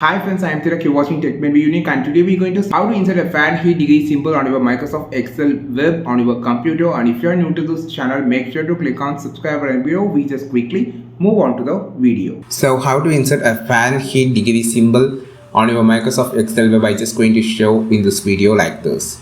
Hi friends, I am Tirak, you're watching Tech May Be Unique, and today we're going to see how to insert a Fahrenheit degree symbol on your Microsoft Excel web on your computer. And if you are new to this channel, make sure to click on subscribe and below. We just quickly move on to the video. So how to insert a Fahrenheit degree symbol on your Microsoft Excel web, I just going to show in this video like this.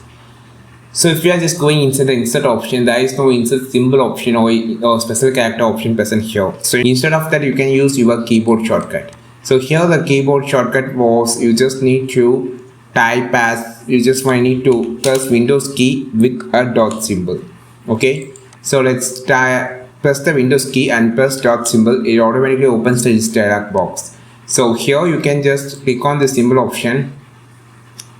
So if you are just going inside the insert option, there is no insert symbol option or special character option present here. So instead of that, you can use your keyboard shortcut. So here the keyboard shortcut was you just need to type as you just might need to press Windows key with a dot symbol. Okay, so let's press the Windows key and press dot symbol. It automatically opens this dialog box. So here you can just click on the symbol option,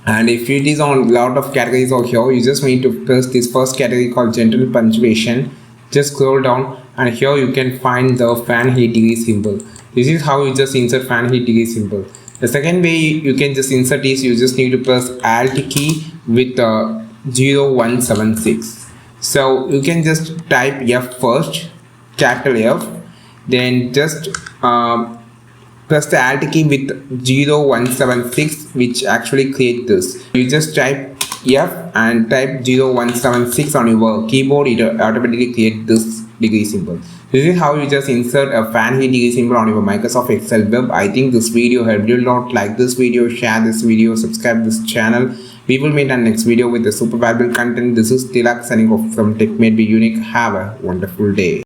and if it is on lot of categories over here, you just need to press this first category called general punctuation. Just scroll down and here you can find the Fahrenheit degree symbol. This is how you just insert Fahrenheit degree symbol. The second way you can just insert is you just need to press Alt key with 0176. So you can just type F first, capital F, then just press the Alt key with 0176, which actually create this. You just type F and type 0176 on your keyboard, it automatically create this degree symbol. This is how you just insert a Fahrenheit degree symbol on your Microsoft Excel web. I think this video helped you a lot. Like this video, share this video, subscribe this channel. We will meet on next video with the super valuable content. This is Tilak signing off from Tech May Be Unique. Have a wonderful day.